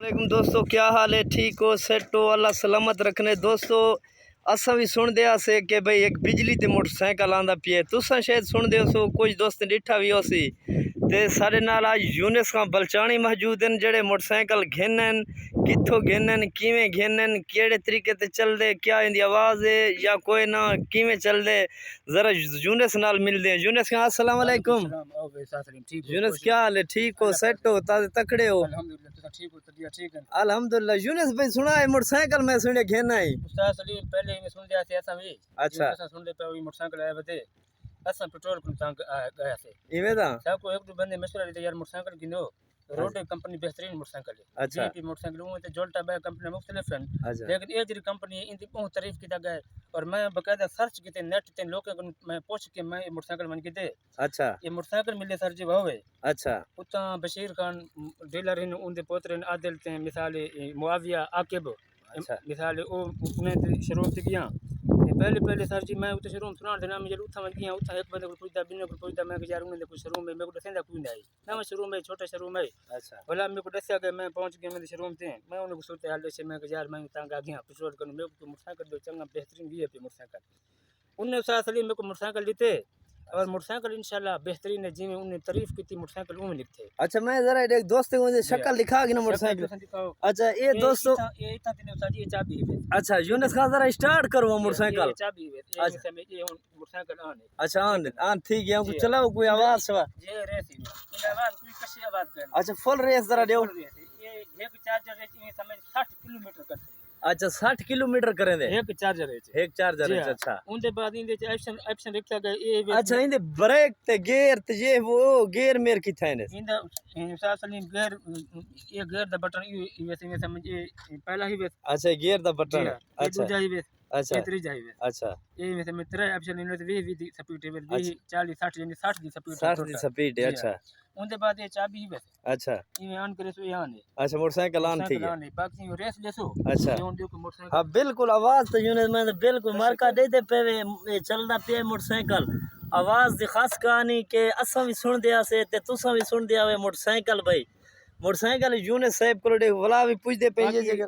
वालेकुम दोस्तों, क्या हाल है? ठीक हो? सेट हो? अल्लाह सलामत रखने। दोस्तों असा भी सुन दिया से कि भाई एक बिजली ते मोटरसाइकिल आंदा पिए, तुसा शायद सुन दे सो, कुछ दोस्त डिठा भी होसी। ते साढ़े नाल आज यूनिस का बलचानी मौजूद हैं जेड़े मोटरसाइकिल घेनन, कित्थों घेनन, किवें घेनन, केड़े तरीके ते चलदे, क्या इनकी आवाज़ है या कोई ना, किवें चलदे, जरा यूनिस नाल मिलदे हैं। यूनिस खां अस्सलाम वालेकुम। यूनिस क्या हाल है? ठीक हो? सेट हो? ताज़े तकड़े हो? अल्हम्दुलिल्लाह। यूनिस भाई सुना है मोटरसाइकिल मैं सुने घेना है। पहले में सुन दिया थे असा भी अच्छा सुन ले पे मोटरसाइकिल आया बते असा पेट्रोल को तंग गया थे इवें दा सब को एक दो बंदे मशवरा देते यार मोटरसाइकिल किनो रोड कंपनी बेहतरीन मोटरसाइकिल है। अच्छा जीपी मोटरसाइकिल वो ते जोल्टा बे कंपनी मुख्तलिफ हैं, अच्छा लेकिन ये जी कंपनी इनकी बहुत तारीफ की गए और मैं बकायदा सर्च किते नेट ते लोगों को मैं पूछ के मैं मोटरसाइकिल मन किते अच्छा ये मोटरसाइकिल मिले सर जी भावे अच्छा उता बशीर खान डीलर इन उनके पोतरे आदिल ते मिसाल मुआविया आकिब अच्छा मिसाल वो उन्हें शुरू से किया पहले पहले सर जी मैं उते शुरू सुना देना मुझे उठा मैं गया उठा एक बंदे को पूछता बिना को पूछता मैं यार उन्हें कुछ शुरू में मेरे को दसेंदा कोई नहीं ना मैं शुरू में छोटे शुरू में अच्छा बोला मेरे को दसिया कि मैं पहुंच गया मेरे शुरू में मैं उन्हें सोचते हाल से मैं यार मैं तंग आ गया पेट्रोल कर मेरे को मोटरसाइकिल दो चंगा बेहतरीन भी है मोटरसाइकिल उन्हें साथ मेरे को मोटरसाइकिल देते और मोटरसाइकिल इंशाल्लाह बेहतरीन है जी में उन्हें तारीफ की थी मोटरसाइकिल उन्हें लिखते। अच्छा मैं जरा एक दोस्त को मुझे शक्ल दिखा कि ना मोटरसाइकिल। अच्छा ये दोस्तों ये इतना दिन साजी ये चाबी है। अच्छा यूनिस खान जरा स्टार्ट करो वो मोटरसाइकिल। ये चाबी है अच्छा ये मोटरसाइकिल आने अच्छा आन ठीक है कुछ चलाओ कोई आवाज सवा ये रेस है आवाज कोई कशी आवाज कर अच्छा फुल रेस जरा दो ये एक चार्जर है ये समझ 60 किलोमीटर करते अच्छा 60 किलोमीटर करें दे एक चार्जर है एक चार्जर है। अच्छा उनके बाद इनके ऑप्शन ऑप्शन रखा गया ये अच्छा इनके ब्रेक ते गियर ते ये वो गियर मेर की था इन्हें इंदा हिसाब से गियर ये गियर दा बटन ये वैसे में समझ ये पहला ही अच्छा गियर दा बटन अच्छा दूसरा ही अच्छा तीसरी जाए अच्छा ये में से तेरा ऑप्शन इन्हें 20 दी स्पीड है 20 40 60 यानी 60 दी स्पीड 60 दी स्पीड है। अच्छा उनके बाद ये चाबी ही वैसे अच्छा ये ऑन करे सो यहाँ है। अच्छा मोटरसाइकिल ऑन थी है बाकी रेस लेसो अच्छा ये उन देखो मोटरसाइकिल हाँ बिल्कुल आवाज तो यूनिस में बिल्कुल मार्का दे दे पे चलदा पे मोटरसाइकिल आवाज दी खास कहानी के असा भी सुन दिया से ते तुसा भी सुन दिया वे मोटरसाइकिल भाई मोटरसाइकिल यूनिस साहब को दे वला भी पूछ दे पे ये जगह।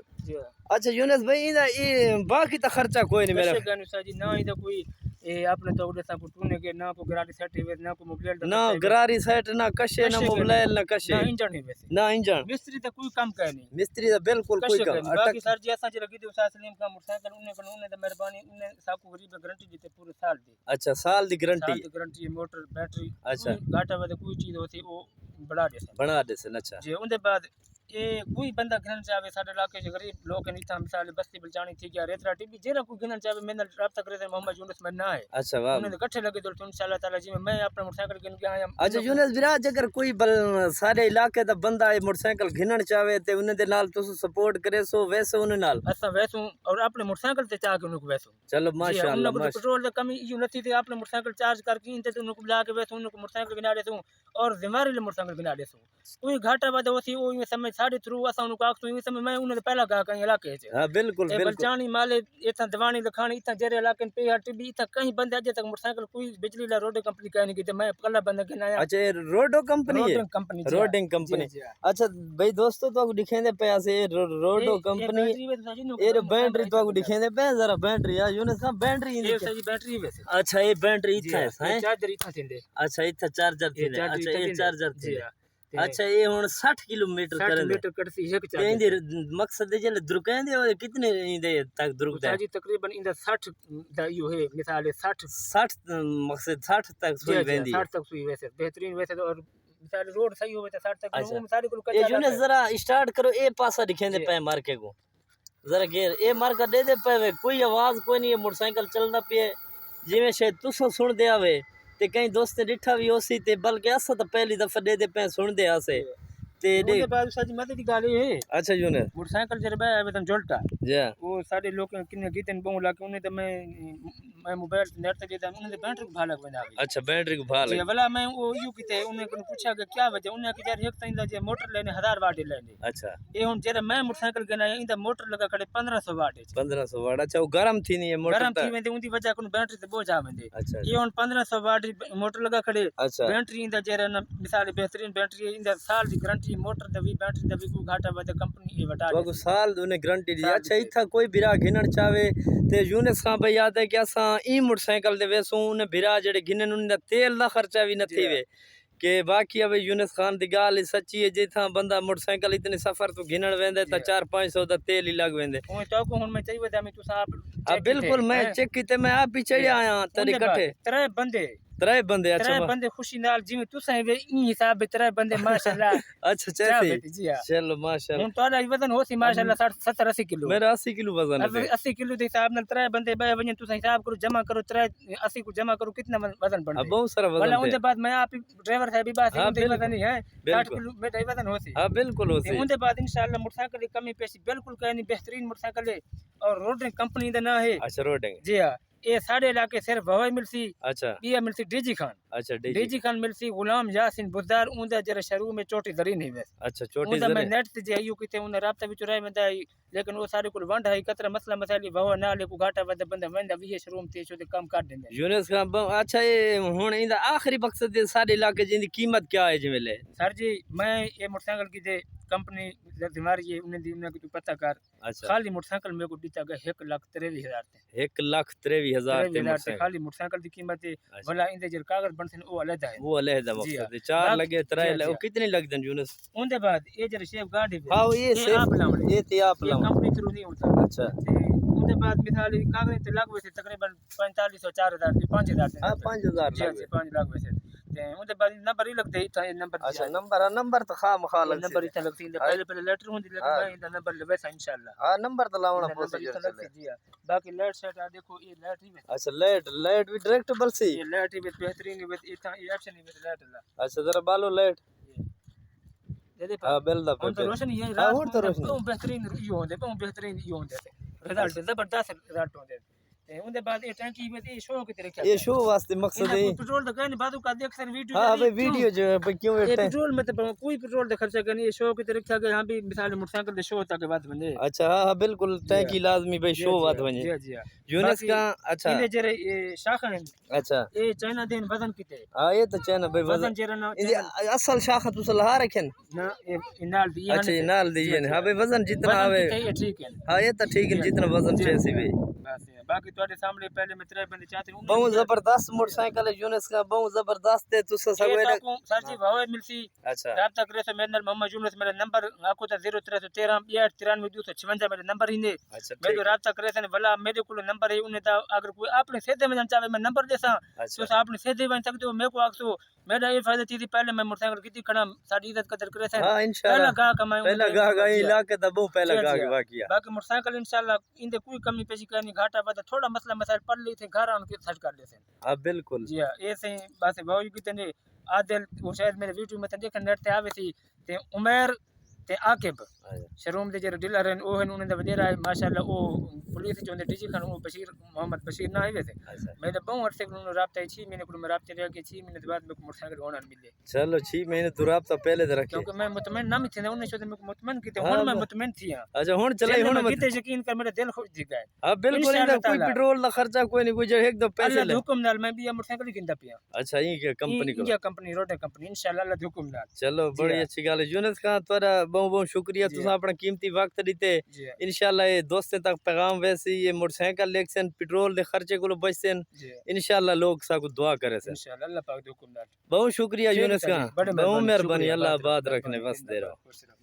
अच्छा यूनिस भाई इदा ये बाकी तो खर्चा कोई नहीं मेरा ना इधर कोई ये आपने तो उड़े सब टूने के ना को गरारी सेट है ना को मोबाइल ना गरारी सेट ना कशे ना मोबाइल ना कशे ना इंजन है वैसे ना इंजन मिस्त्री तो कोई काम करे नहीं मिस्त्री तो बिल्कुल कोई काम बाकी सर जी ऐसा लगी थी उसा सलीम का मोटरसाइकिल उन्हें तो मेहरबानी उन्हें सब को गरीब गारंटी देते पूरे साल दी। अच्छा साल दी गारंटी है मोटर बैटरी अच्छा घाटा वाले कोई चीज होती वो बढ़ा दे से अच्छा जी उनके बाद ये कोई बंदा गिनना चाहे साडे इलाके के गरीब लोग नहीं था मिसाल बस्ती बलचानी थी क्या रेतरा टीबी जेरा कोई गिनना चाहे मेरे नाल राब्ता करे मोहम्मद यूनुस में ना है। अच्छा वाह उन्हें इकट्ठे लगे तो इंशाल्लाह ताला जी मैं अपना मोटरसाइकिल गिन के आया। अच्छा यूनुस विराज अगर कोई सारे इलाके दा बंदा मोटरसाइकिल गिनना चाहे ते उन्हें दे नाल तुस सपोर्ट करे सो वैसे उन्हें नाल असा वैसू और अपने मोटरसाइकिल ते चाह के उनको वैसू चलो माशाल्लाह पेट्रोल दी कमी यू नथी थी अपने मोटरसाइकिल चार्ज करके इनते तो उनको ला के वैसू उनको मोटरसाइकिल गिना देसू और जिम्मेदारी ले मोटरसाइकिल गिना देसू कोई घाटा वादे होसी वो ये समय साडे थ्रू असा उनको आखसू ये समय मैं उन्हें पहला गा कहीं इलाके च हां बिल्कुल बिल्कुल बलचानी माले इतना दवानी लखानी इतना जेरे इलाके पे टीबी इतना कहीं बंदे अजे तक मोटरसाइकिल कोई बिजली ला रोड कंपनी कहीं नहीं की मैं कल्ला बंदा के आया। अच्छा रोडो कंपनी है रोडिंग कंपनी। अच्छा भाई दोस्तों तो दिखेंदे पे ऐसे रोडो कंपनी ये बैटरी तो दिखेंदे पे जरा बैटरी यार यूनिस का बैटरी ये सही बैटरी वैसे। अच्छा ये बैटरी इथा है चार्जर इथा थिंदे अच्छा इथा चार्जर थिंदे अच्छा ये चार्जर थी अच्छा ये हुन 60 किलोमीटर करती एक चार्जर इंदे मकसद जे दुरकेंदे और कितने इंदे तक दुरकदा जी तकरीबन इंदा 60 दा यो है मिसाल 60 मकसद 60 तक सुई वेंदी 60 तक सुई वैसे बेहतरीन वैसे तो और मिसाल रोड सही होवे तो 60 तक वो सारी को ये यूनिस जरा स्टार्ट करो ए पासा दिखेंदे पे मार के को जरा गेर ए मार का दे पे कोई आवाज कोई नहीं मोटरसाइकिल चलदा पे जिवें शायद तुसो सुन दे आवे ते कई दोस्त डिठा भी होसी ते बल्कि अस तो पहली दफा दे पे सुन दे आसे ते दे बाद सच मत दी गाली है। अच्छा यूनिस मोटरसाइकिल जरे बे आवे तन जोल्टा जी वो सारे लोग किने गीतन बहु लाके उन्हें तो मैं मोबाइल नेट ते देता उन्हें बैटरी को भालक बना अच्छा बैटरी को भाल जी वाला मैं वो यू किते उन्हें को पूछा कि क्या वजह उन्हें कि यार एक तंदा जे मोटर लेने 1000 वाट लेने। अच्छा ये हुन जरे मैं मोटरसाइकिल गना इंदा मोटर लगा खड़े 1500 वाट है 1500 वाट। अच्छा वो गरम थी नहीं है मोटर गरम थी वेंदी उनकी वजह को बैटरी ते बोझ आवेंदे। अच्छा ये हुन 1500 वाट मोटर लगा खड़े बैटरी इंदा जरे मिसाल बेहतरीन बैटरी इंदा साल दी गारंटी बैटरी मोटर दा भी बैटरी दा भी कोई घाटा वादा कंपनी ये बता तो साल उन्हें गारंटी दी। साल अच्छा दी। इथा कोई बिरा घिनण चाहे ते यूनिस खां भाई याद है कि असा ई मोटरसाइकिल दे वेसू उन बिरा जेड़े घिनन उन दा तेल दा खर्चा भी न जी थी वे के बाकी अब यूनिस खान दी गाल सच्ची है जिथा बंदा मोटरसाइकिल इतने सफर तो घिनण वेंदे ता 400-500 दा तेल ही लग वेंदे। ओए तो को हुन मैं चाहिए वदा मैं तू साहब हां बिल्कुल मैं चेक कीते मैं आप भी चढ़िया आया तेरे कट्ठे त्रै बंदे त्रै बंदे। अच्छा त्रै बंदे खुशी नाल जिवें तुसां वे ई हिसाब त्रै बंदे माशाल्लाह अच्छा चैसी जी हां चलो माशाल्लाह। हुन तोड़ा वजन होसी माशाल्लाह 60-70-80 किलो मेरा 80 किलो वजन है 80 किलो के हिसाब नाल त्रै बंदे बे वजन तुसां हिसाब करो जमा करो त्रै 80 को जमा करो कितना वजन बनदे। बहुत सारा वजन वाला उनके बाद मैं आप ड्राइवर साहब भी बात है उनके वजन नहीं है 60 किलो मेरा वजन होसी। हां बिल्कुल होसी। उनके बाद इंशाल्लाह मोटरसाइकिल की कमी पेशी बिल्कुल कोई नहीं बेहतरीन मोटरसाइकिल है और रोडिंग कंपनी दा ना है। अच्छा रोडिंग जी हां ये साढ़े इलाके सिर्फ हवा मिलसी। अच्छा ये मिलसी डीजी खान। अच्छा डीजी खान मिलसी गुलाम यासीन बुद्दार उनदा जरा शुरू में चोटी दरी नहीं वैस अच्छा चोटी उनदा मैं जरे नेट ते जे यू किते उन राब्ता विच रह वेंदा लेकिन वो सारे कुल वंड है कतरा मसला मसाली वह नाले को घाटा वद बंदा वेंदा वी शुरू में ते छो काम कर देंदे। यूनिस का अच्छा ये हुन इंदा आखिरी मकसद है सारे इलाके जिंदी कीमत क्या है जिवेले सर जी मैं ये मोटरसाइकिल की दे कंपनी बीमारी है उन्हें दी उन्हें तू पता कर। अच्छा खाली मोटरसाइकिल मेरे को दिता गया 1,23,000 ते 1,23,000 ते मोटरसाइकिल खाली मोटरसाइकिल की कीमत है भला इंदे जर कागज बनसन ओ अलग है वो अलग मकसद है। चार लगे त्रै वो कितने लगदन यूनिस उनके बाद ये जर शेफ गाड़ी हां ये आप लावण ये ते आप लावण कंपनी थ्रू नहीं होता। अच्छा उनके बाद मिसाल कागज ते लग वैसे तकरीबन 4500 4000 5000 हां 5000 जी 5 लाख वैसे ते उनके बाद नंबर ही लगते ही था ये नंबर। अच्छा नंबर तो खा मखा लग नंबर ही लगती है पहले लेटर होंदी लेकिन मैं इंदा नंबर लेवेसा इंशाल्लाह। हां नंबर तो लावना प्रोसीजर चले जी हां बाकी लाइट सेट आ देखो ये लाइट ही अच्छा लाइट भी डायरेक्ट बलसी ये लाइट ही बेहतरीन है ये था ये ऑप्शन है लाइट ला। अच्छा जरा बालो लाइट दे दे हां बेल दा उन तो रोशनी है हां रात तो रोशनी को बेहतरीन ये होंदे बहुत बेहतरीन ये होंदे रिजल्ट जबरदस्त रिजल्ट होंदे ते उनके बाद ये टैंकी में ये शो की तरह ये शो वास्ते मकसद है पेट्रोल तो कहीं बातों का देख सर वीडियो हां भाई वीडियो जो भाई क्यों ये पेट्रोल में तो कोई पेट्रोल दे खर्चा करनी ये शो की तरह था कि हां भी मिसाल मोटरसाइकिल दे शो तक बात बने। अच्छा हां बिल्कुल टैंकी लाजमी भाई शो बात बने जी जी यूनिस का अच्छा इने जरे ये शाखा है अच्छा ये चाइना देन वजन किते हां ये तो चाइना भाई वजन जरा ना असल शाखा तो सलाह रखन ना ये इनाल दी अच्छा इनाल दीजिए हां भाई वजन जितना आवे ये ठीक है हां ये तो ठीक है जितना वजन चाहिए भाई बस बाकी तुम्हारे सामने पहले मैं त्रै बंदे चाहते हूं बहुत जबरदस्त मोटरसाइकिल है यूनिस का बहुत जबरदस्त है तुसा सब सर जी भाव मिलसी। अच्छा राब्ता करे से मेरे नाल मोहम्मद यूनुस मेरा नंबर आपको तो 0313 893 मेरे नंबर ही ने अच्छा मैं जो राब्ता करे से भला मेरे को नंबर है उन्हें अगर कोई अपने सीधे में चाहे मैं नंबर देसा तो आपने सीधे बन सकते हो मेरे को आखसो मेरा ये फायदा थी पहले मैं मोटरसाइकिल कितनी खड़ा साडी इज्जत कदर करे से हां इंशाल्लाह पहला गा कमाई पहला गा इलाके दा बहुत पहला गा वाकिया बाकी मोटरसाइकिल इंशाल्लाह इंदे कोई कमी पेशी करनी घाटा पता थोड़ा मसला मसाइल पड़ ली थे घर आन के सेट कर लेते हैं। हां बिल्कुल जी हां ऐसे बस भाई कितने आदिल वो शायद मेरे वीडियो में देखन नेट ते आवे थी ते उमर ते आकिब शरूम दे जरे डीलर हैं ओ हैं उन्हें वडेरा है माशाल्लाह ओ पुलिस जो डीजी खान ओ बशीर मोहम्मद बशीर ना है वैसे मैं तो बहुत अरसे को राब्ता 6 महीने को मैं राब्ते रह के 6 महीने बाद मेरे को मोटरसाइकिल होना मिले। चलो 6 महीने तो राब्ता पहले दे रखे क्योंकि मैं मुतमईन ना थी ना उन्हें मेरे को मुतमईन कीते हुन मैं मुतमईन थी। अच्छा हुन चले हुन मैं कीते यकीन कर मेरा दिल खुश दिखा है। हां बिल्कुल इधर कोई पेट्रोल दा खर्चा कोई नहीं कोई जो एकदम पैसे अल्लाह हुक्म नाल मैं भी मोटरसाइकिल किंदा पिया। अच्छा ये के कंपनी को ये कंपनी रोड कंपनी इंशाल्लाह अल्लाह हुक्म नाल। चलो बड़ी अच्छी गल है यूनुस खान तोरा बहुत बहुत शुक्रिया तुसा अपना कीमती वक्त दीते इंशाल्लाह ये दोस्तों तक पैगाम वैसे ये मोटरसाइकिल लेक्सन पेट्रोल दे खर्चे को बचसन इंशाल्लाह लोग साको दुआ करे से इंशाल्लाह अल्लाह पाक दे हुक्म नाल। बहुत शुक्रिया यूनुस खान बहुत मेहरबानी अल्लाह आबाद रखने बस दे रहा।